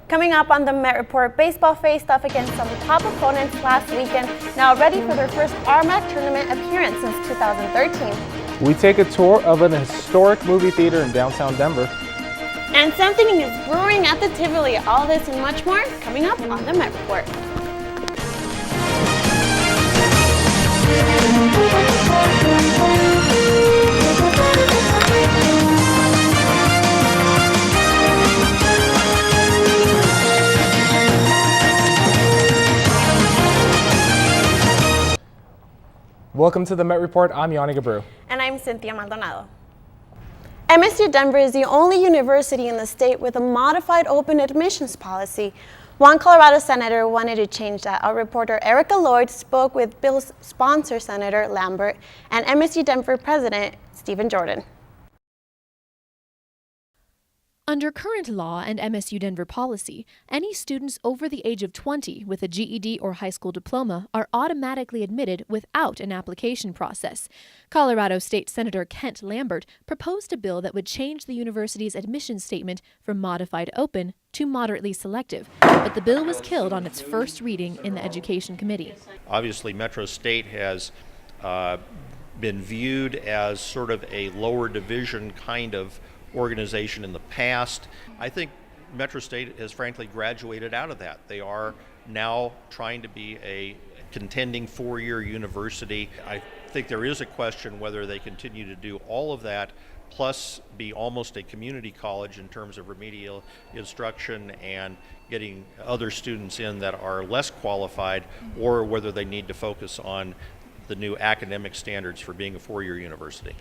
Coming up on the Met Report, baseball faced off against some top opponents last weekend, now ready for their first RMAC tournament appearance since 2013. We take a tour of an historic movie theater in downtown Denver. And something is brewing at the Tivoli. All this and much more coming up on the Met Report. Welcome to the Met Report. I'm Yanni Gabru. And I'm Cynthia Maldonado. MSU-Denver is the only university in the state with a modified open admissions policy. One Colorado senator wanted to change that. Our reporter Erica Lloyd spoke with Bill's sponsor, Senator Lambert, and MSU-Denver President Stephen Jordan. Under current law and MSU-Denver policy, any students over the age of 20 with a GED or high school diploma are automatically admitted without an application process. Colorado State Senator Kent Lambert proposed a bill that would change the university's admission statement from modified open to moderately selective, but the bill was killed on its first reading in the Education Committee. Obviously, Metro State has been viewed as sort of a lower division kind of organization in the past. I think Metro State has frankly graduated out of that. They are now trying to be a contending four-year university. I think there is a question whether they continue to do all of that plus be almost a community college in terms of remedial instruction and getting other students in that are less qualified, or whether they need to focus on the new academic standards for being a four-year university.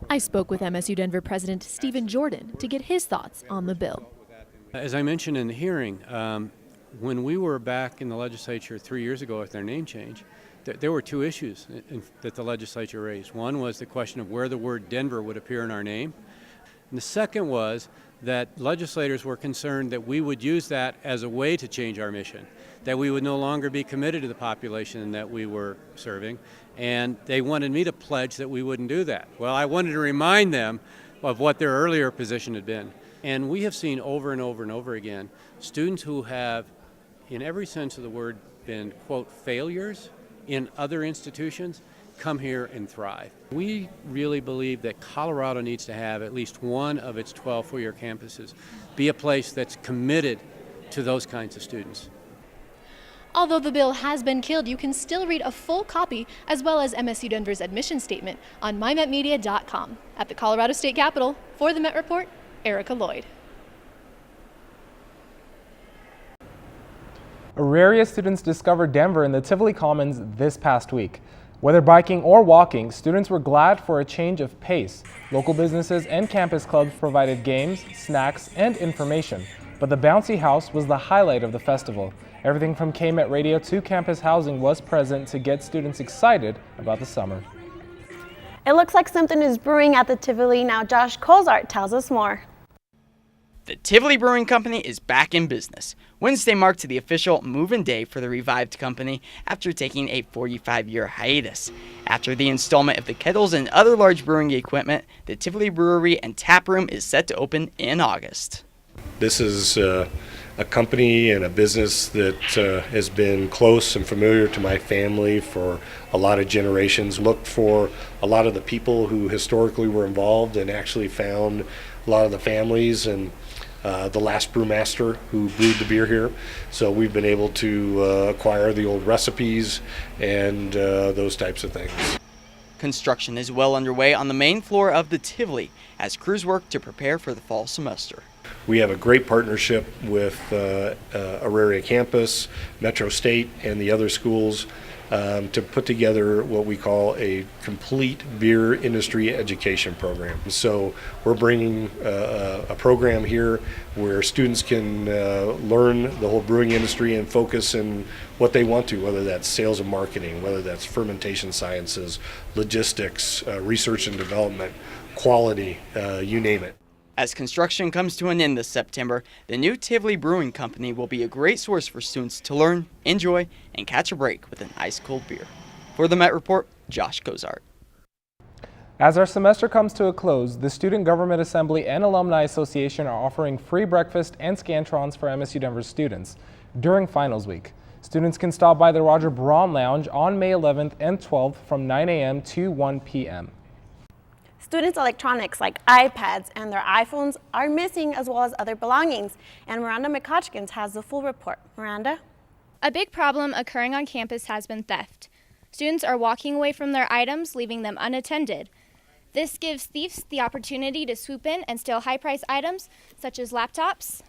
I spoke with MSU-Denver President Stephen Jordan to get his thoughts on the bill. As I mentioned in the hearing, when we were back in the legislature 3 years ago with their name change, there were two issues that the legislature raised. One was the question of where the word Denver would appear in our name. And the second was that legislators were concerned that we would use that as a way to change our mission, that we would no longer be committed to the population that we were serving, and they wanted me to pledge that we wouldn't do that. Well, I wanted to remind them of what their earlier position had been. And we have seen over and over and over again students who have, in every sense of the word, been, quote, failures in other institutions come here and thrive. We really believe that Colorado needs to have at least one of its 12 four-year campuses be a place that's committed to those kinds of students. Although the bill has been killed, you can still read a full copy as well as MSU Denver's admission statement on mymetmedia.com. At the Colorado State Capitol, for the Met Report, Erica Lloyd. Auraria students discovered Denver in the Tivoli Commons this past week. Whether biking or walking, students were glad for a change of pace. Local businesses and campus clubs provided games, snacks, and information, but the bouncy house was the highlight of the festival. Everything from KMET Radio to campus housing was present to get students excited about the summer. It looks like something is brewing at the Tivoli. Now Josh Kozart tells us more. The Tivoli Brewing Company is back in business. Wednesday marked the official move-in day for the revived company after taking a 45-year hiatus. After the installment of the kettles and other large brewing equipment, the Tivoli Brewery and Tap Room is set to open in August. This is a company and a business that has been close and familiar to my family for a lot of generations. Looked for a lot of the people who historically were involved and actually found a lot of the families and the last brewmaster who brewed the beer here. So we've been able to acquire the old recipes and those types of things. Construction is well underway on the main floor of the Tivoli as crews work to prepare for the fall semester. We have a great partnership with Auraria Campus, Metro State, and the other schools to put together what we call a complete beer industry education program. So we're bringing a program here where students can learn the whole brewing industry and focus in what they want to, whether that's sales and marketing, whether that's fermentation sciences, logistics, research and development, quality, you name it. As construction comes to an end this September, the new Tivoli Brewing Company will be a great source for students to learn, enjoy, and catch a break with an ice-cold beer. For the Met Report, Josh Kozart. As our semester comes to a close, the Student Government Assembly and Alumni Association are offering free breakfast and Scantrons for MSU Denver students during finals week. Students can stop by the Roger Braun Lounge on May 11th and 12th from 9 a.m. to 1 p.m. Students' electronics like iPads and their iPhones are missing, as well as other belongings. And Miranda McCutcheon has the full report. Miranda? A big problem occurring on campus has been theft. Students are walking away from their items, leaving them unattended. This gives thieves the opportunity to swoop in and steal high-priced items such as laptops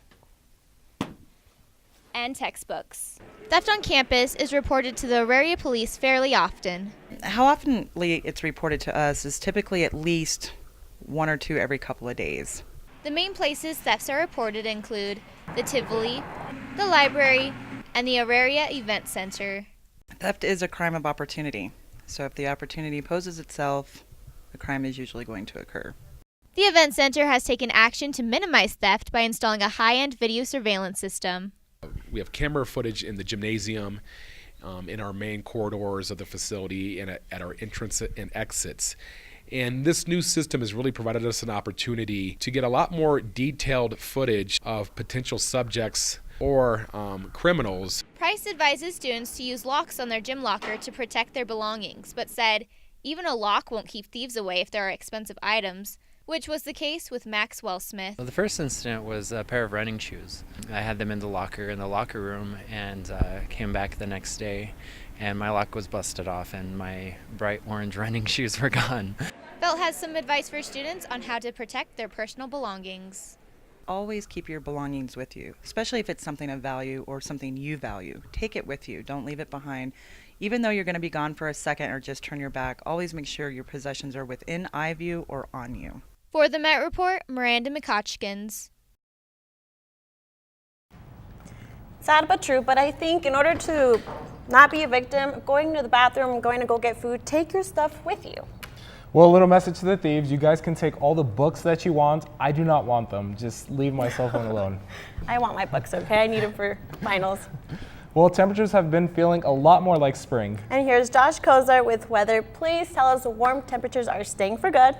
and textbooks. Theft on campus is reported to the Auraria Police fairly often. How often it's reported to us is typically at least one or two every couple of days. The main places thefts are reported include the Tivoli, the library, and the Auraria Event Center. Theft is a crime of opportunity, so if the opportunity poses itself, the crime is usually going to occur. The Event Center has taken action to minimize theft by installing a high-end video surveillance system. We have camera footage in the gymnasium, in our main corridors of the facility, and at our entrance and exits. And this new system has really provided us an opportunity to get a lot more detailed footage of potential subjects or criminals. Price advises students to use locks on their gym locker to protect their belongings, but said even a lock won't keep thieves away if there are expensive items, which was the case with Maxwell Smith. The first incident was a pair of running shoes. I had them in the locker room and came back the next day, and my lock was busted off and my bright orange running shoes were gone. Felt has some advice for students on how to protect their personal belongings. Always keep your belongings with you, especially if it's something of value or something you value. Take it with you. Don't leave it behind. Even though you're going to be gone for a second or just turn your back, always make sure your possessions are within eye view or on you. For the Met Report, Miranda McCutcheon. Sad but true, but I think in order to not be a victim, going to the bathroom, going to go get food, take your stuff with you. Well, a little message to the thieves. You guys can take all the books that you want. I do not want them. Just leave my cell phone alone. I want my books, okay? I need them for finals. Well, temperatures have been feeling a lot more like spring. And here's Josh Kozar with weather. Please tell us the warm temperatures are staying for good.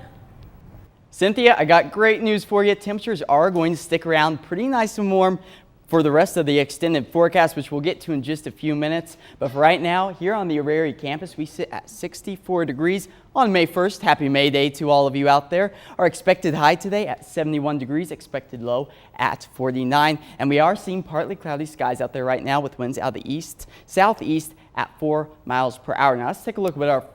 Cynthia, I got great news for you. Temperatures are going to stick around pretty nice and warm for the rest of the extended forecast, which we'll get to in just a few minutes. But for right now, here on the Auraria campus, we sit at 64 degrees on May 1st. Happy May Day to all of you out there. Our expected high today at 71 degrees, expected low at 49. And we are seeing partly cloudy skies out there right now with winds out of the east, southeast at 4 miles per hour. Now let's take a look at what our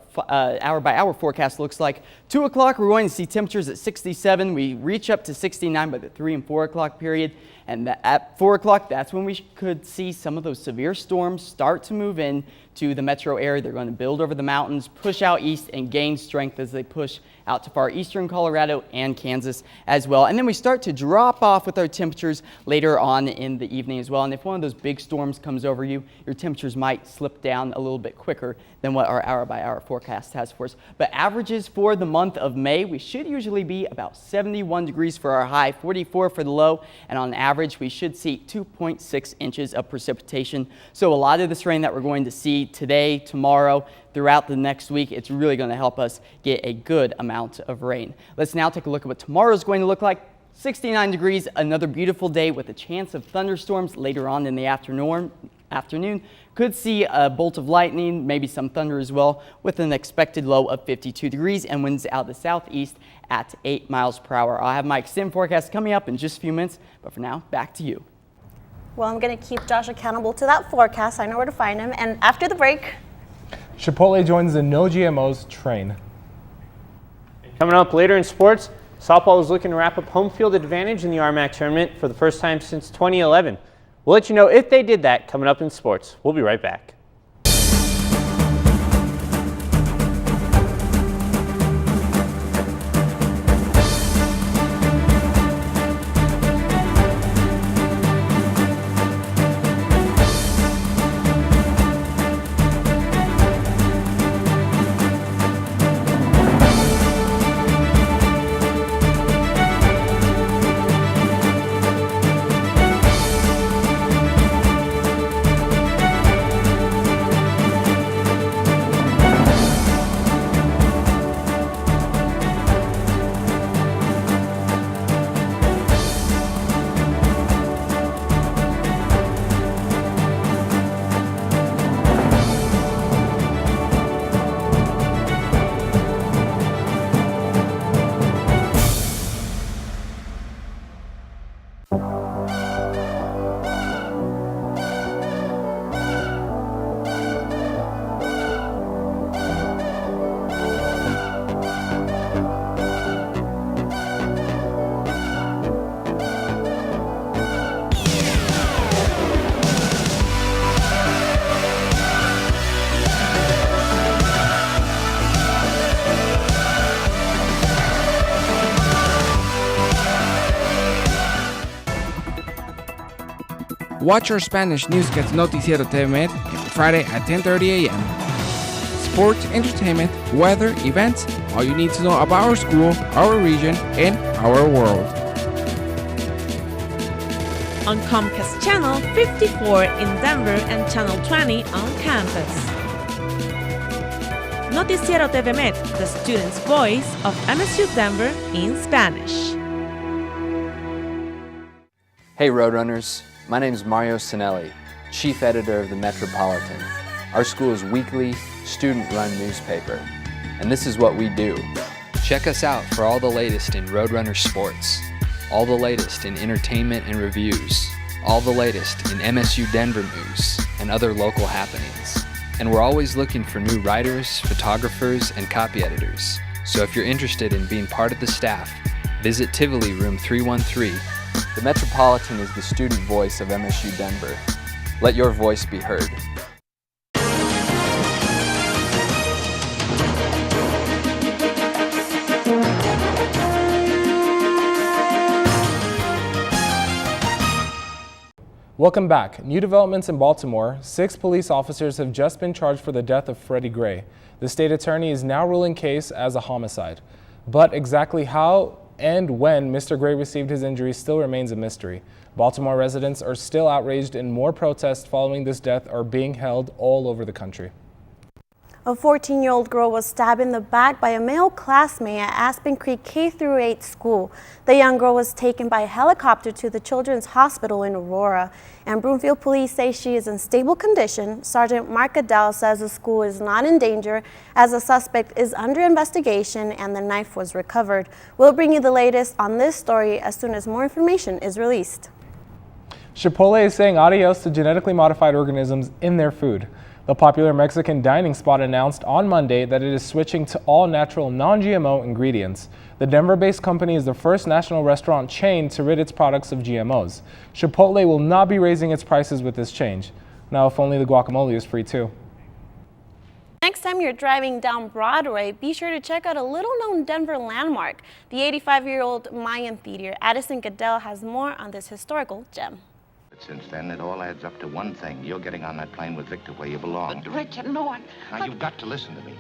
hour-by-hour forecast looks like. 2 o'clock, we're going to see temperatures at 67. We reach up to 69 by the 3 and 4 o'clock period. And at 4 o'clock, that's when we could see some of those severe storms start to move in to the metro area. They're going to build over the mountains, push out east, and gain strength as they push out to far eastern Colorado and Kansas as well. And then we start to drop off with our temperatures later on in the evening as well. And if one of those big storms comes over you, your temperatures might slip down a little bit quicker than what our hour-by-hour forecast has for us. But averages for the month of May, we should usually be about 71 degrees for our high, 44 for the low, and on average, we should see 2.6 inches of precipitation. So a lot of this rain that we're going to see today, tomorrow, throughout the next week, it's really going to help us get a good amount of rain. Let's now take a look at what tomorrow is going to look like. 69 degrees, another beautiful day with a chance of thunderstorms later on in the afternoon. Could see a bolt of lightning, maybe some thunder as well, with an expected low of 52 degrees and winds out the southeast at 8 miles per hour. I'll have my extended forecast coming up in just a few minutes, but for now, back to you. Well, I'm going to keep Josh accountable to that forecast. I know where to find him. And after the break, Chipotle joins the No GMOs train. Coming up later in sports, softball is looking to wrap up home field advantage in the RMAC tournament for the first time since 2011. We'll let you know if they did that coming up in sports. We'll be right back. Watch our Spanish newscast Noticiero TV every Friday at 10:30 a.m. Sports, entertainment, weather, events, all you need to know about our school, our region, and our world. On Comcast Channel 54 in Denver and Channel 20 on campus. Noticiero TV Met, the student's voice of MSU-Denver in Spanish. Hey Roadrunners, my name is Mario Sinelli, Chief Editor of the Metropolitan, our school's weekly, student-run newspaper. And this is what we do. Check us out for all the latest in Roadrunner sports, all the latest in entertainment and reviews, all the latest in MSU Denver news and other local happenings. And we're always looking for new writers, photographers, and copy editors. So if you're interested in being part of the staff, visit Tivoli Room 313. The Metropolitan is the student voice of MSU Denver. Let your voice be heard. Welcome back. New developments in Baltimore. 6 police officers have just been charged for the death of Freddie Gray. The state attorney is now ruling case as a homicide. But exactly how and when Mr. Gray received his injuries still remains a mystery. Baltimore residents are still outraged, and more protests following this death are being held all over the country. A 14-year-old girl was stabbed in the back by a male classmate at Aspen Creek K-8 school. The young girl was taken by helicopter to the Children's Hospital in Aurora, and Broomfield police say she is in stable condition. Sergeant Mark Adele says the school is not in danger as the suspect is under investigation and the knife was recovered. We'll bring you the latest on this story as soon as more information is released. Chipotle is saying adios to genetically modified organisms in their food. The popular Mexican dining spot announced on Monday that it is switching to all natural, non-GMO ingredients. The Denver-based company is the first national restaurant chain to rid its products of GMOs. Chipotle will not be raising its prices with this change. Now, if only the guacamole is free too. Next time you're driving down Broadway, be sure to check out a little-known Denver landmark, the 85-year-old Mayan Theater. Addison Goodell has more on this historical gem. Since then, it all adds up to one thing. You're getting on that plane with Victor where you belong. But Richard, no, Now, you've got to listen to me.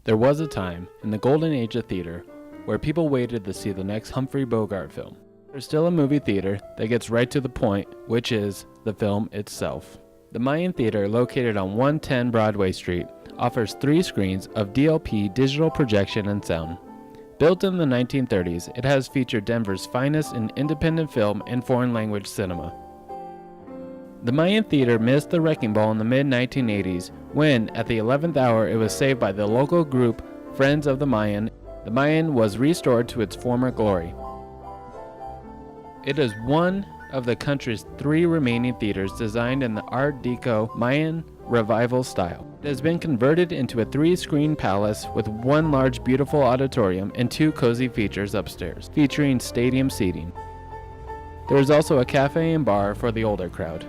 There was a time in the golden age of theater where people waited to see the next Humphrey Bogart film. There's still a movie theater that gets right to the point, which is the film itself. The Mayan Theater, located on 110 Broadway Street, offers 3 screens of DLP digital projection and sound. Built in the 1930s, it has featured Denver's finest in independent film and foreign language cinema. The Mayan Theater missed the wrecking ball in the mid-1980s when, at the 11th hour, it was saved by the local group Friends of the Mayan. The Mayan was restored to its former glory. It is one of the country's 3 remaining theaters designed in the Art Deco Mayan revival style. It has been converted into a 3-screen palace with 1 large beautiful auditorium and 2 cozy features upstairs, featuring stadium seating. There is also a cafe and bar for the older crowd.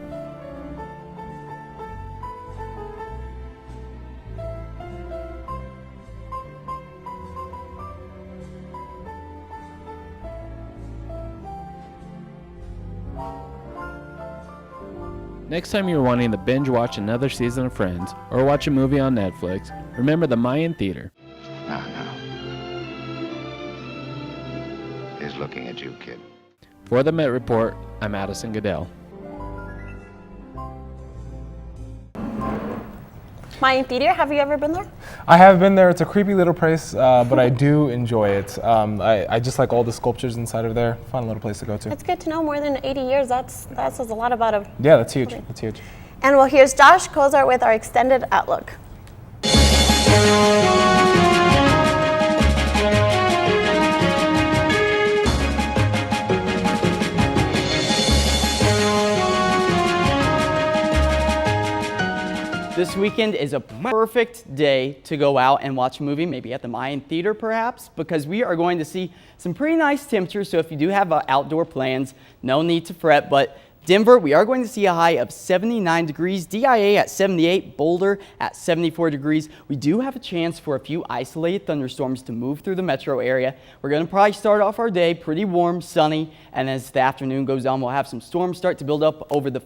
Next time you're wanting to binge watch another season of Friends or watch a movie on Netflix, remember the Mayan Theater. Now. He's looking at you, kid. For the Met Report, I'm Addison Goodell. Mayan Theater, have you ever been there? I have been there. It's a creepy little place, but I do enjoy it. I just like all the sculptures inside of there. Fun little place to go to. It's good to know. More than 80 years, that says a lot about it. Yeah, that's huge. That's huge. And well, here's Josh Kozar with our extended outlook. This weekend is a perfect day to go out and watch a movie, maybe at the Mayan Theater perhaps, because we are going to see some pretty nice temperatures. So if you do have outdoor plans, no need to fret, but Denver, we are going to see a high of 79 degrees, DIA at 78, Boulder at 74 degrees. We do have a chance for a few isolated thunderstorms to move through the metro area. We're going to probably start off our day pretty warm, sunny, and as the afternoon goes on, we'll have some storms start to build up over the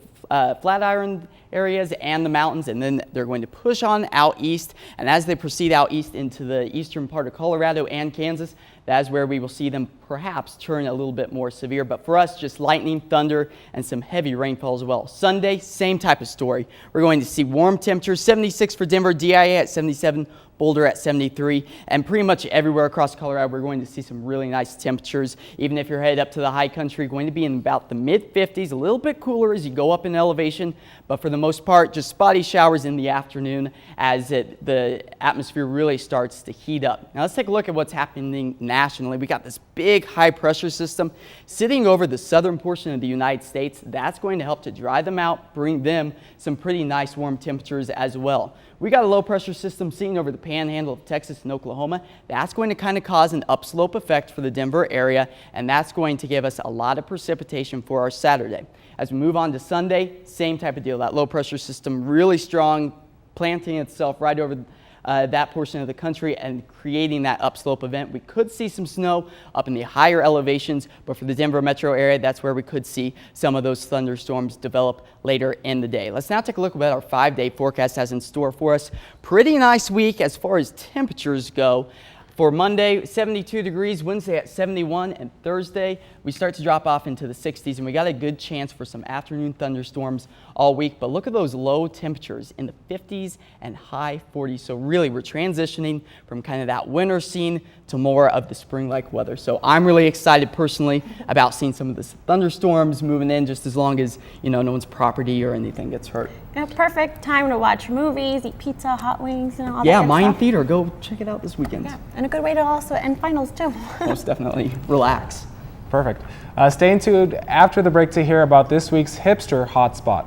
Flatiron areas and the mountains, and then they're going to push on out east. And as they proceed out east into the eastern part of Colorado and Kansas, that is where we will see them perhaps turn a little bit more severe. But for us, just lightning, thunder, and some heavy rainfall as well. Sunday, same type of story. We're going to see warm temperatures, 76 for Denver, DIA at 77, Boulder at 73, and pretty much everywhere across Colorado, we're going to see some really nice temperatures. Even if you're headed up to the high country, going to be in about the mid-50s, a little bit cooler as you go up in elevation, but for the most part, just spotty showers in the afternoon as the atmosphere really starts to heat up. Now let's take a look at what's happening nationally. We got this big high pressure system sitting over the southern portion of the United States. That's going to help to dry them out, bring them some pretty nice warm temperatures as well. We got a low pressure system sitting over the panhandle of Texas and Oklahoma. That's going to kind of cause an upslope effect for the Denver area, and that's going to give us a lot of precipitation for our Saturday. As we move on to Sunday, same type of deal. That low pressure system really strong, planting itself right over that portion of the country and creating that upslope event. We could see some snow up in the higher elevations, but for the Denver metro area, that's where we could see some of those thunderstorms develop later in the day. Let's now take a look at what our 5-day forecast has in store for us. Pretty nice week as far as temperatures go. For Monday, 72 degrees, Wednesday at 71, and Thursday, we start to drop off into the 60s, and we got a good chance for some afternoon thunderstorms all week. But look at those low temperatures in the 50s and high 40s. So really, we're transitioning from kind of that winter scene to more of the spring-like weather. So I'm really excited personally about seeing some of the thunderstorms moving in, just as long as, no one's property or anything gets hurt. Yeah, perfect time to watch movies, eat pizza, hot wings, and all that. Yeah, good Mayan stuff. Theater. Go check it out this weekend. Yeah, and a good way to also end finals too. Most definitely. Relax. Perfect. Stay tuned after the break to hear about this week's hipster hotspot.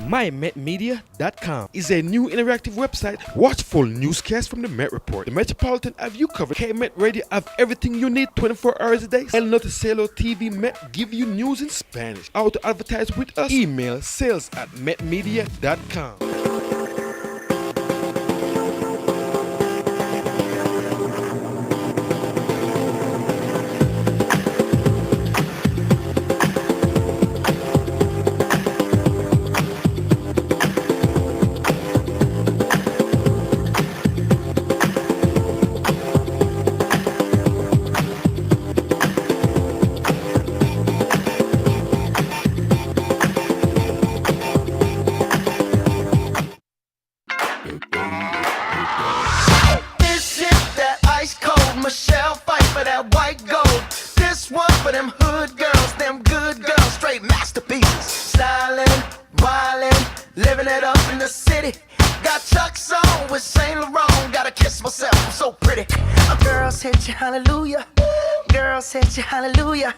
MyMetMedia.com is a new interactive website. Watch full newscasts from the Met Report. The Metropolitan have you covered. K-Met Radio have everything you need 24 hours a day. El Noticiero TV Met give you news in Spanish. How to advertise with us? Email sales@metmedia.com. Hallelujah. Girls hit you, hallelujah.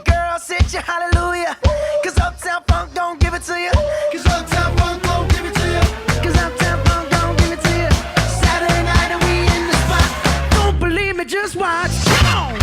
Girls hit you, hallelujah. Cause Uptown Funk don't give it to you. Cause Uptown Funk don't give it to you. Cause Uptown Funk don't give it to you. Saturday night and we in the spot. Don't believe me, just watch. Come on.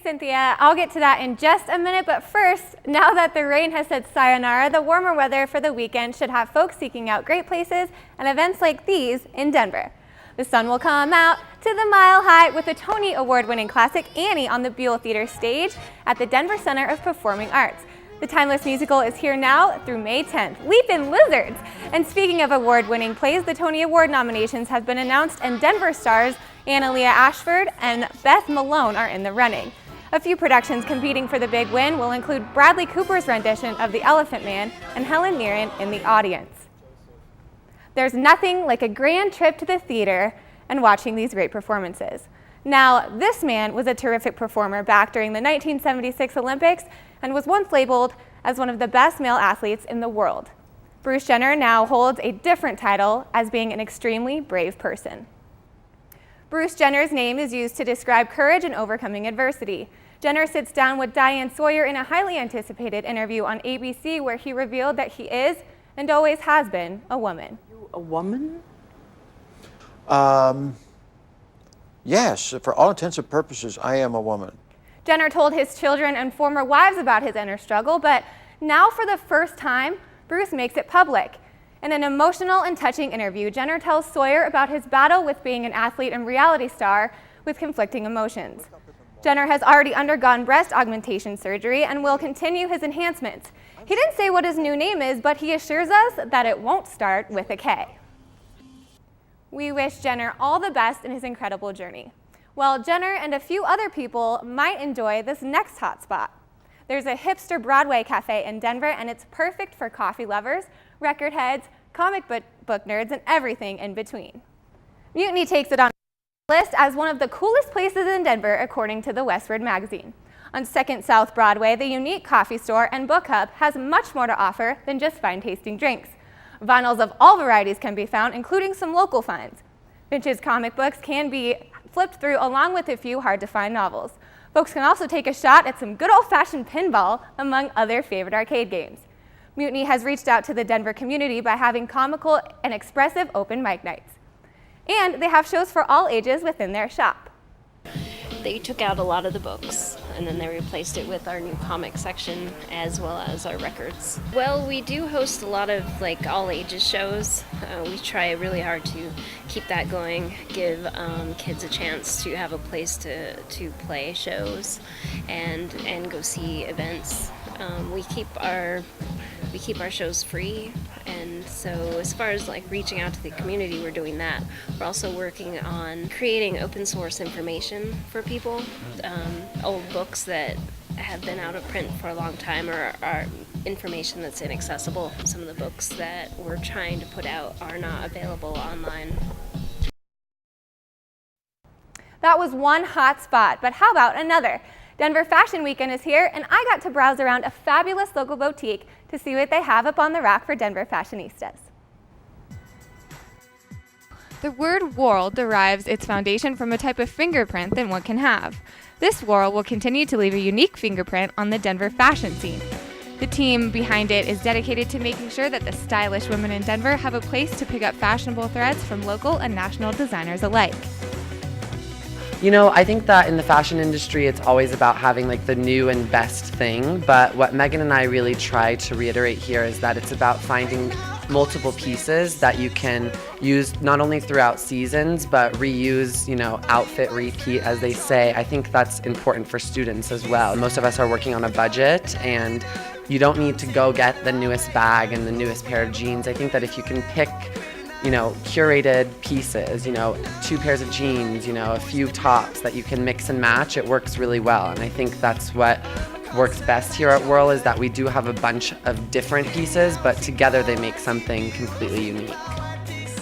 Cynthia, I'll get to that in just a minute, but first, now that the rain has said sayonara, the warmer weather for the weekend should have folks seeking out great places and events like these in Denver. The sun will come out to the Mile High with the Tony Award-winning classic Annie on the Buell Theater stage at the Denver Center of Performing Arts. The timeless musical is here now through May 10th. Leapin' Lizards! And speaking of award-winning plays, the Tony Award nominations have been announced, and Denver stars Analia Ashford and Beth Malone are in the running. A few productions competing for the big win will include Bradley Cooper's rendition of The Elephant Man and Helen Mirren in the audience. There's nothing like a grand trip to the theater and watching these great performances. Now, this man was a terrific performer back during the 1976 Olympics and was once labeled as one of the best male athletes in the world. Bruce Jenner now holds a different title as being an extremely brave person. Bruce Jenner's name is used to describe courage in overcoming adversity. Jenner sits down with Diane Sawyer in a highly anticipated interview on ABC where he revealed that he is, and always has been, a woman. A woman? Yes, for all intents and purposes, I am a woman. Jenner told his children and former wives about his inner struggle, but now for the first time, Bruce makes it public. In an emotional and touching interview, Jenner tells Sawyer about his battle with being an athlete and reality star with conflicting emotions. Jenner has already undergone breast augmentation surgery and will continue his enhancements. He didn't say what his new name is, but he assures us that it won't start with a K. We wish Jenner all the best in his incredible journey. Well, Jenner and a few other people might enjoy this next hotspot. There's a hipster Broadway cafe in Denver, and it's perfect for coffee lovers, record heads, comic book nerds, and everything in between. Mutiny takes it on the list as one of the coolest places in Denver, according to the Westward magazine. On 2nd South Broadway, the unique coffee store and book hub has much more to offer than just fine-tasting drinks. Vinyls of all varieties can be found, including some local finds. Vintage comic books can be flipped through along with a few hard-to-find novels. Folks can also take a shot at some good old-fashioned pinball, among other favorite arcade games. Mutiny has reached out to the Denver community by having comical and expressive open mic nights. And they have shows for all ages within their shop. They took out a lot of the books and then they replaced it with our new comic section as well as our records. Well, we do host a lot of all ages shows. We try really hard to keep that going, give kids a chance to have a place to play shows and go see events. We keep our shows free, and so as far as reaching out to the community, we're doing that. We're also working on creating open source information for people, old books that have been out of print for a long time or are information that's inaccessible. Some of the books that we're trying to put out are not available online. That was one hot spot, but how about another? Denver Fashion Weekend is here, and I got to browse around a fabulous local boutique to see what they have up on the rack for Denver fashionistas. The word whorl derives its foundation from a type of fingerprint that one can have. This whorl will continue to leave a unique fingerprint on the Denver fashion scene. The team behind it is dedicated to making sure that the stylish women in Denver have a place to pick up fashionable threads from local and national designers alike. You know, I think that in the fashion industry, it's always about having the new and best thing, but what Megan and I really try to reiterate here is that it's about finding multiple pieces that you can use not only throughout seasons, but reuse, outfit repeat, as they say. I think that's important for students as well. Most of us are working on a budget, and you don't need to go get the newest bag and the newest pair of jeans. I think that if you can pick curated pieces, 2 pairs of jeans, a few tops that you can mix and match, it works really well. And I think that's what works best here at Whirl, is that we do have a bunch of different pieces, but together they make something completely unique.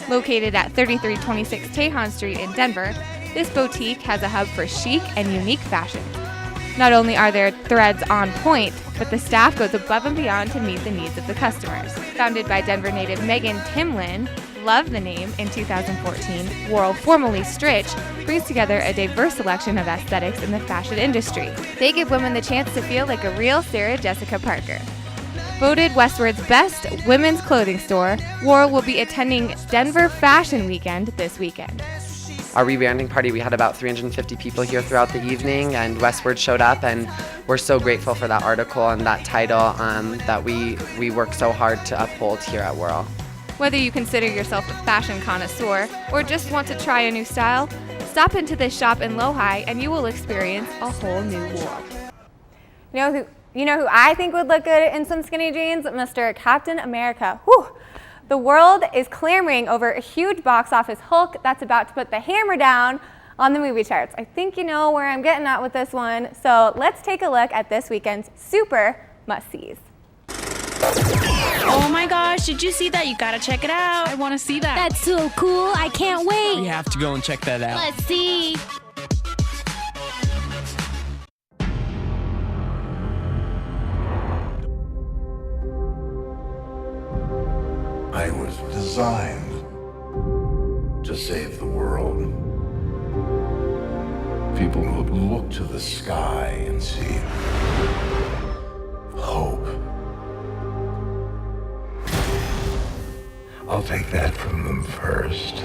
Located at 3326 Tejon Street in Denver, this boutique has a hub for chic and unique fashion. Not only are their threads on point, but the staff goes above and beyond to meet the needs of the customers. Founded by Denver native Megan Timlin, loved the name in 2014, Whirl, formerly Stritch, brings together a diverse selection of aesthetics in the fashion industry. They give women the chance to feel like a real Sarah Jessica Parker. Voted Westward's best women's clothing store, Whirl will be attending Denver Fashion Weekend this weekend. Our rebranding party, we had about 350 people here throughout the evening, and Westward showed up, and we're so grateful for that article and that title that we work so hard to uphold here at Whirl. Whether you consider yourself a fashion connoisseur or just want to try a new style, stop into this shop in Lohi and you will experience a whole new world. You know who I think would look good in some skinny jeans? Mr. Captain America. Whew. The world is clamoring over a huge box office Hulk that's about to put the hammer down on the movie charts. I think you know where I'm getting at with this one, so let's take a look at this weekend's super must-sees. Oh my gosh, did you see that? You gotta check it out. I wanna see that. That's so cool. I can't wait. We have to go and check that out. Let's see. I was designed to save the world. people who look to the sky and see hope. I'll take that from them first.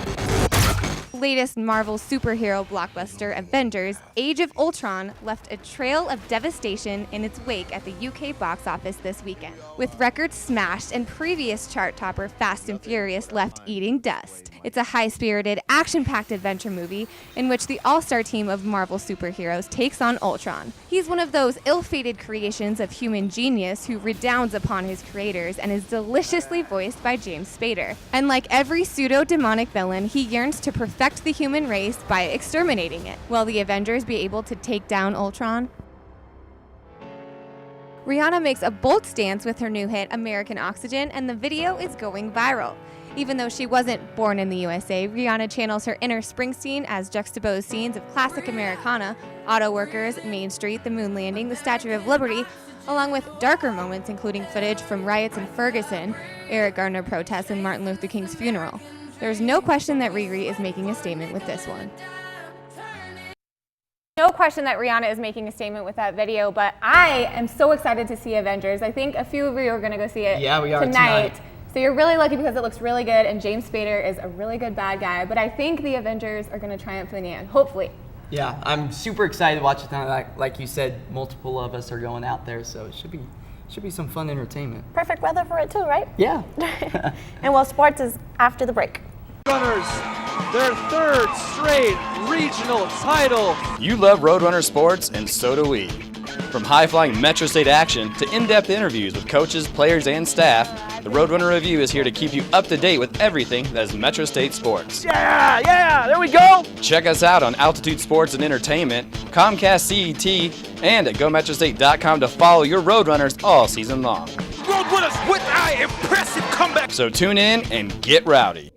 Latest Marvel superhero blockbuster, Avengers: Age of Ultron, left a trail of devastation in its wake at the UK box office this weekend, with records smashed and previous chart topper Fast and Furious left eating dust. It's a high-spirited, action-packed adventure movie in which the all-star team of Marvel superheroes takes on Ultron. He's one of those ill-fated creations of human genius who redounds upon his creators and is deliciously voiced by James Spader. And like every pseudo-demonic villain, he yearns to perfect the human race by exterminating it. Will the Avengers be able to take down Ultron? Rihanna makes a bold stance with her new hit American Oxygen, and the video is going viral. Even though she wasn't born in the USA, Rihanna channels her inner Springsteen as juxtaposed scenes of classic Americana, auto workers, Main Street, the moon landing, the Statue of Liberty, along with darker moments including footage from riots in Ferguson, Eric Garner protests, and Martin Luther King's funeral. There's no question that Riri is making a statement with this one. No question that Rihanna is making a statement with that video, but I am so excited to see Avengers. I think a few of you are going to go see it tonight. So you're really lucky because it looks really good, and James Spader is a really good bad guy. But I think the Avengers are going to triumph in the end, hopefully. Yeah, I'm super excited to watch it tonight. Like you said, multiple of us are going out there, so it should be some fun entertainment. Perfect weather for it too, right? Yeah. And well, sports is after the break. Runners, their third straight regional title. You love Roadrunner sports, and so do we. From high-flying Metro State action to in-depth interviews with coaches, players, and staff, the Roadrunner Review is here to keep you up to date with everything that is Metro State sports. Yeah, there we go. Check us out on Altitude Sports and Entertainment, Comcast CET, and at GoMetroState.com to follow your Roadrunners all season long. Roadrunners with our impressive comeback. So tune in and get rowdy.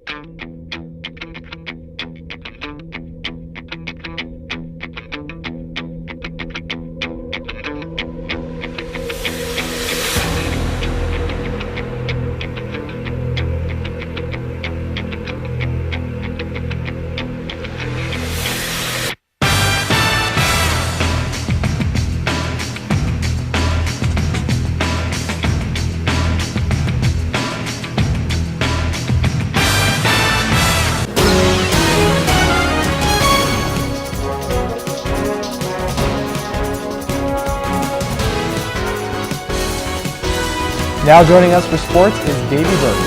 Now joining us for sports is Davey Burton.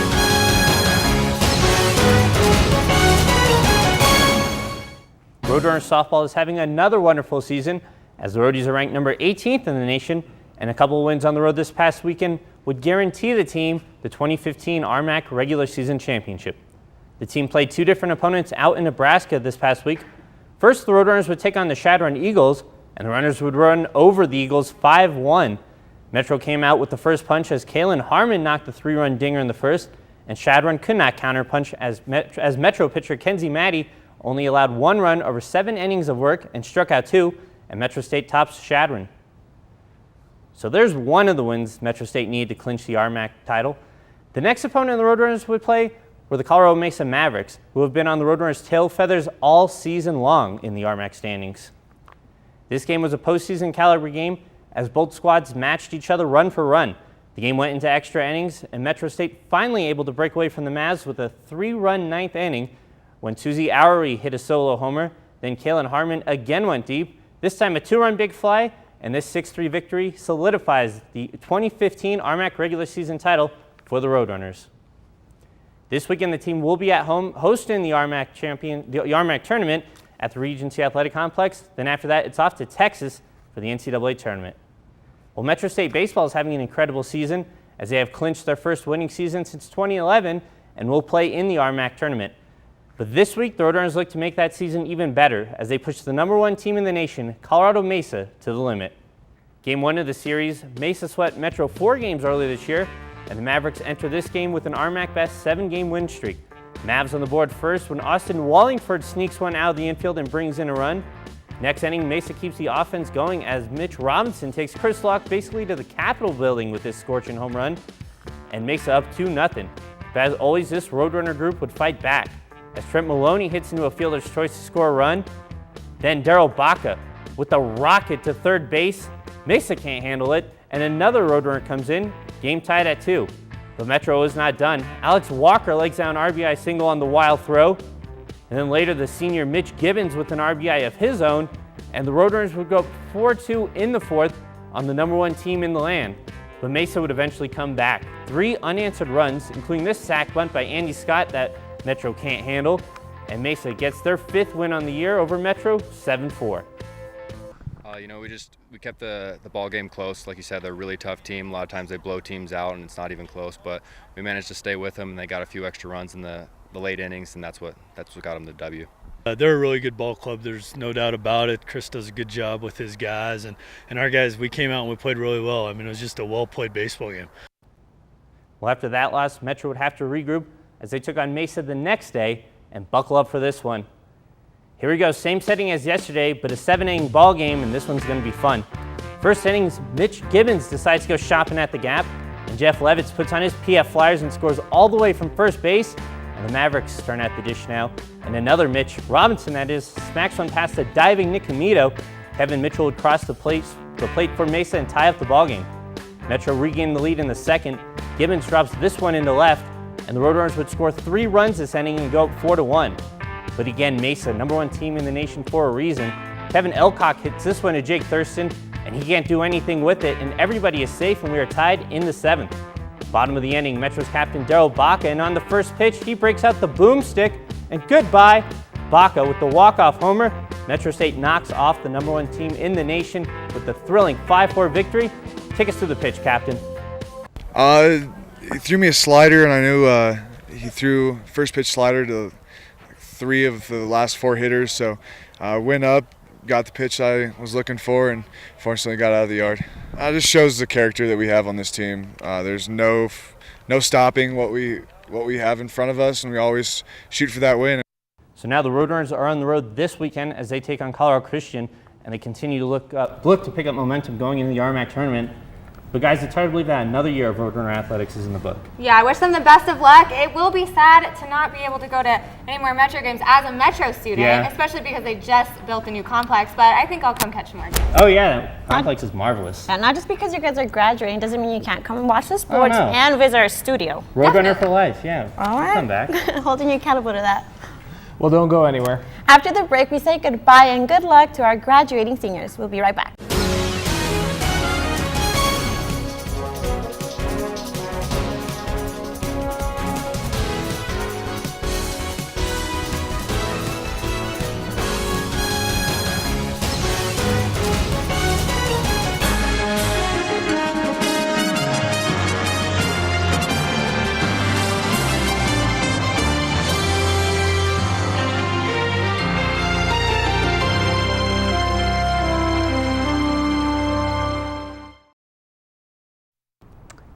Roadrunners softball is having another wonderful season as the Roadies are ranked number 18th in the nation, and a couple of wins on the road this past weekend would guarantee the team the 2015 RMAC regular season championship. The team played two different opponents out in Nebraska this past week. First, the Roadrunners would take on the Shadron Eagles, and the Runners would run over the Eagles 5-1. Metro came out with the first punch as Kalen Harmon knocked the 3-run dinger in the first, and Shadron could not counterpunch as Metro pitcher Kenzie Maddie only allowed 1 run over 7 innings of work and struck out 2, and Metro State tops Shadron. So there's one of the wins Metro State needed to clinch the RMAC title. The next opponent the Roadrunners would play were the Colorado Mesa Mavericks, who have been on the Roadrunners' tail feathers all season long in the RMAC standings. This game was a postseason caliber game as both squads matched each other run for run. The game went into extra innings, and Metro State finally able to break away from the Mavs with a 3-run 9th inning when Susie Oury hit a solo homer. Then Kalen Harmon again went deep, this time a 2-run big fly, and this 6-3 victory solidifies the 2015 RMAC regular season title for the Roadrunners. This weekend, the team will be at home hosting the RMAC tournament at the Regency Athletic Complex. Then after that, it's off to Texas for the NCAA tournament. Well, Metro State baseball is having an incredible season as they have clinched their first winning season since 2011 and will play in the RMAC tournament. But this week, the Roadrunners look to make that season even better as they push the #1 team in the nation, Colorado Mesa, to the limit. Game 1 of the series, Mesa swept Metro 4 games earlier this year, and the Mavericks enter this game with an RMAC best 7-game win streak. Mavs on the board first when Austin Wallingford sneaks one out of the infield and brings in a run. Next inning, Mesa keeps the offense going as Mitch Robinson takes Chris Locke basically to the Capitol building with this scorching home run and makes it up 2-0. But as always, this Roadrunner group would fight back as Trent Maloney hits into a fielder's choice to score a run. Then Daryl Baca with a rocket to third base. Mesa can't handle it, and another Roadrunner comes in, game tied at 2. But Metro is not done. Alex Walker legs out an RBI single on the wild throw. And then later the senior Mitch Gibbons with an RBI of his own, and the Roadrunners would go up 4-2 in the 4th on the #1 team in the land. But Mesa would eventually come back. 3 unanswered runs, including this sac bunt by Andy Scott that Metro can't handle. And Mesa gets their 5th win on the year over Metro, 7-4. We kept the ball game close. Like you said, they're a really tough team. A lot of times they blow teams out and it's not even close, but we managed to stay with them and they got a few extra runs in the late innings, and that's what got them the W. They're a really good ball club. There's no doubt about it. Chris does a good job with his guys, and our guys, we came out and we played really well. I mean, it was just a well-played baseball game. Well, after that loss, Metro would have to regroup as they took on Mesa the next day, and buckle up for this one. Here we go, same setting as yesterday, but a 7-inning ball game, and this one's going to be fun. First innings, Mitch Gibbons decides to go shopping at the gap, and Jeff Levitz puts on his PF Flyers and scores all the way from first base, and the Mavericks turn at the dish now. And another Mitch Robinson, that is, smacks one past the diving Nick Camito. Kevin Mitchell would cross the plate for Mesa and tie up the ball game. Metro regained the lead in the 2nd. Gibbons drops this one into left, and the Roadrunners would score 3 runs this inning and go up 4-1. But again, Mesa, #1 team in the nation for a reason. Kevin Elcock hits this one to Jake Thurston, and he can't do anything with it, and everybody is safe, and we are tied in the 7th. Bottom of the inning, Metro's captain Daryl Baca, and on the first pitch, he breaks out the boomstick, and goodbye, Baca with the walk-off homer. Metro State knocks off the #1 team in the nation with the thrilling 5-4 victory. Take us through the pitch, Captain. He threw me a slider, and I knew he threw first pitch slider to 3 of the last 4 hitters, so I went up, got the pitch I was looking for, and fortunately got out of the yard. It just shows the character that we have on this team. There's no stopping what we have in front of us, and we always shoot for that win. So now the Roadrunners are on the road this weekend as they take on Colorado Christian, and they continue to look to pick up momentum going into the RMAC tournament. But guys, it's hard to believe that another year of Roadrunner athletics is in the book. Yeah, I wish them the best of luck. It will be sad to not be able to go to any more Metro games as a Metro student, especially because they just built a new complex, but I think I'll come catch more games. Oh yeah, that complex is marvelous. And not just because you guys are graduating doesn't mean you can't come and watch the sports and visit our studio. Roadrunner for life, yeah. All right. Come back. Holding you accountable to that. Well, don't go anywhere. After the break, we say goodbye and good luck to our graduating seniors. We'll be right back.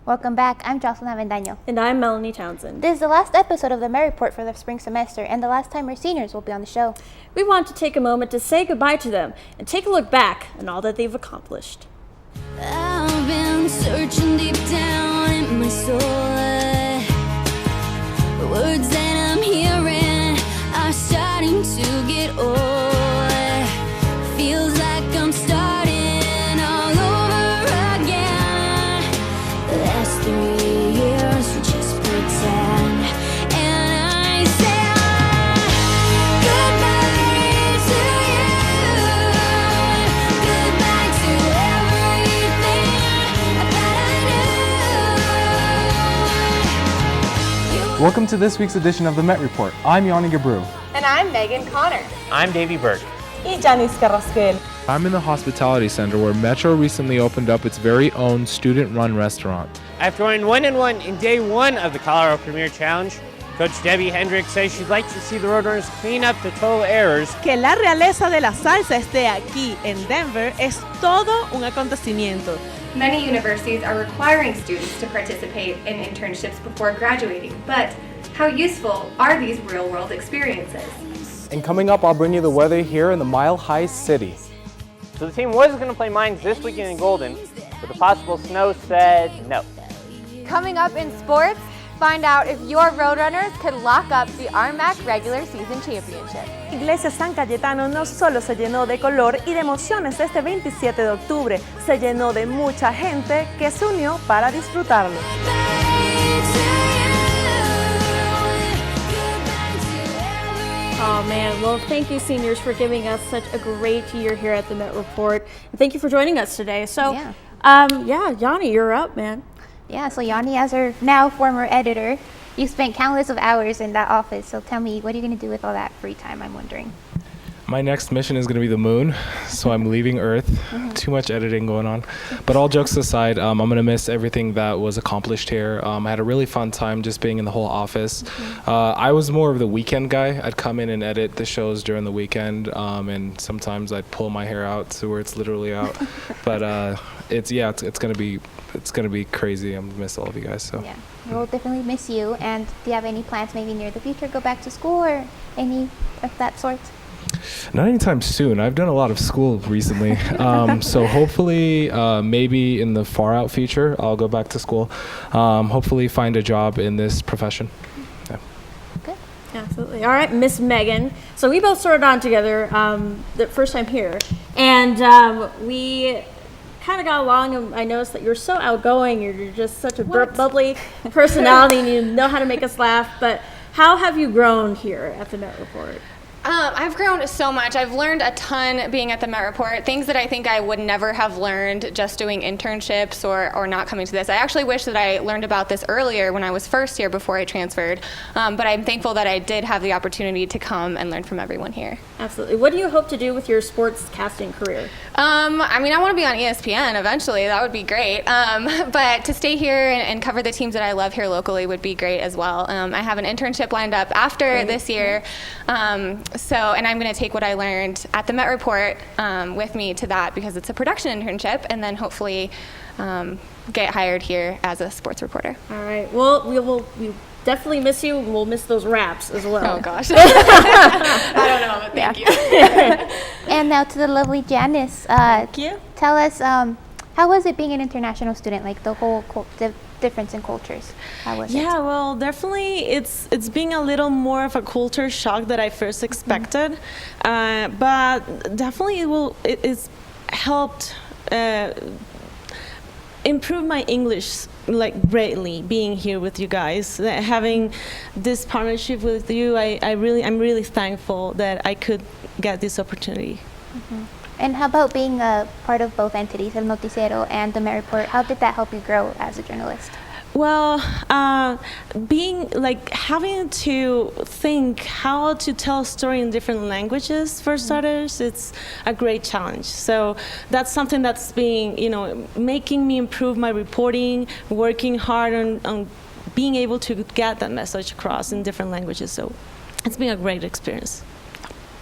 Welcome back. I'm Jocelyn Avendaño. And I'm Melanie Townsend. This is the last episode of the Met Report for the spring semester and the last time our seniors will be on the show. We want to take a moment to say goodbye to them and take a look back on all that they've accomplished. I've been searching deep down in my soul. The words that I'm hearing are starting to get old. Feels like I'm starting all over again. The last 3 years were just pretend, and I say goodbye to you, goodbye to everything that I knew. Welcome to this week's edition of the Met Report. I'm Yanni Gabru. And I'm Megan Connor. I'm Davey Burke. Y Janice Carrasquel. I'm in the Hospitality Center where Metro recently opened up its very own student-run restaurant. After going 1-1 in day 1 of the Colorado Premier Challenge, Coach Debbie Hendricks says she'd like to see the Roadrunners clean up the total errors. Que la realeza de la salsa esté aquí en Denver es todo un acontecimiento. Many universities are requiring students to participate in internships before graduating, but how useful are these real-world experiences? And coming up, I'll bring you the weather here in the Mile High City. So the team was going to play Mines this weekend in Golden, but the possible snow said no. Coming up in sports, Find out if your Roadrunners could lock up the RMAC regular season championship. Iglesia San Cayetano no solo se llenó de color y de emociones este 27 de octubre, se llenó de mucha gente que se unió para disfrutarlo. Oh man, well thank you seniors for giving us such a great year here at the Met Report. And thank you for joining us today. So, Yanni, you're up, man. Yeah, so Yanni, as our now former editor, you spent countless of hours in that office. So tell me, what are you going to do with all that free time, I'm wondering? My next mission is going to be the moon, so I'm leaving Earth. Too much editing going on. But all jokes aside, I'm going to miss everything that was accomplished here. I had a really fun time just being in the whole office. I was more of the weekend guy. I'd come in and edit the shows during the weekend, and sometimes I'd pull my hair out to where it's literally out. But it's going to be crazy. I'm going to miss all of you guys. So. Yeah, we'll definitely miss you. And do you have any plans maybe near the future, go back to school or any of that sort? Not anytime soon. I've done a lot of school recently. So hopefully, maybe in the far out future, I'll go back to school. Hopefully find a job in this profession. Yeah. Good. Absolutely. All right, Miss Megan. So we both started on together the first time here. And we kind of got along, and I noticed that you're so outgoing. You're just such a bubbly personality, and you know how to make us laugh. But how have you grown here at the Met Report? I've grown so much. I've learned a ton being at the Met Report, things that I think I would never have learned just doing internships or not coming to this. I actually wish that I learned about this earlier when I was first here before I transferred, but I'm thankful that I did have the opportunity to come and learn from everyone here. Absolutely. What do you hope to do with your sports casting career? I mean, I want to be on ESPN eventually. That would be great. But to stay here and cover the teams that I love here locally would be great as well. I have an internship lined up after this year. And I'm going to take what I learned at the Met Report with me to that because it's a production internship, and then hopefully get hired here as a sports reporter. All right. Well, we definitely miss you, and we'll miss those raps as well. Oh, gosh. I don't know, but thank you. And now to the lovely Janice. Thank you. Tell us, how was it being an international student, like the whole difference in cultures? How was it? Yeah, well, definitely it's being a little more of a culture shock than I first expected, but definitely it's helped improve my English like greatly being here with you guys. Having this partnership with you, I'm really thankful that I could get this opportunity. And how about being a part of both entities, El Noticiero and the Met Report? How did that help you grow as a journalist? Well, having to think how to tell a story in different languages, for starters, it's a great challenge. So that's something that's making me improve my reporting, working hard on being able to get that message across in different languages. So it's been a great experience.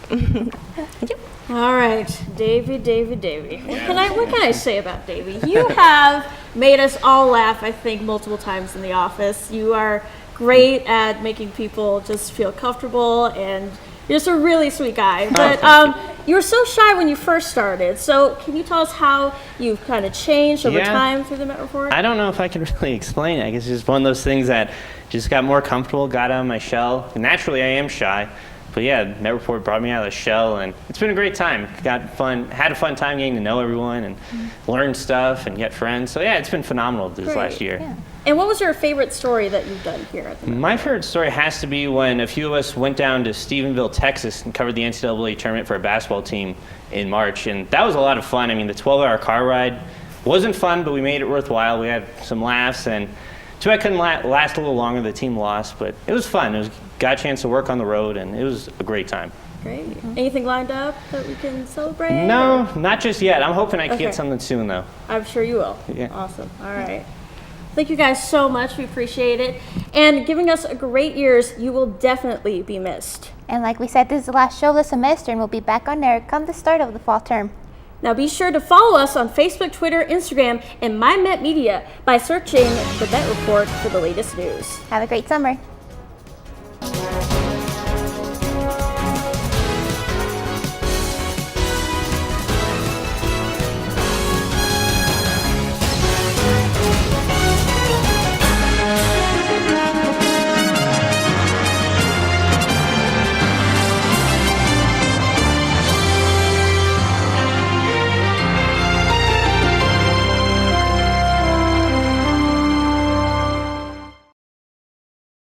Thank you. All right, Davey. What can I say about Davey? You have made us all laugh, I think, multiple times in the office. You are great at making people just feel comfortable, and you're just a really sweet guy. But you were so shy when you first started. So can you tell us how you've kind of changed over time through the Met Report? I don't know if I can really explain it. I guess it's just one of those things that just got more comfortable, got out of my shell. Naturally, I am shy. But yeah, Met Report brought me out of the shell, and it's been a great time. Had a fun time getting to know everyone and learn stuff and get friends. So yeah, it's been phenomenal this last year. Yeah. And what was your favorite story that you've done here at the Met? My favorite story has to be when a few of us went down to Stephenville, Texas, and covered the NCAA tournament for our basketball team in March, and that was a lot of fun. I mean, the 12-hour car ride wasn't fun, but we made it worthwhile. We had some laughs, and too bad it couldn't last a little longer. The team lost, but it was fun. Got a chance to work on the road, and it was a great time. Great. Anything lined up that we can celebrate? No, not just yet. I'm hoping I can get something soon, though. I'm sure you will. Yeah. Awesome. All right. Thank you guys so much. We appreciate it. And giving us a great years, you will definitely be missed. And like we said, this is the last show of the semester, and we'll be back on air come the start of the fall term. Now be sure to follow us on Facebook, Twitter, Instagram, and My Met Media by searching the Met Report for the latest news. Have a great summer.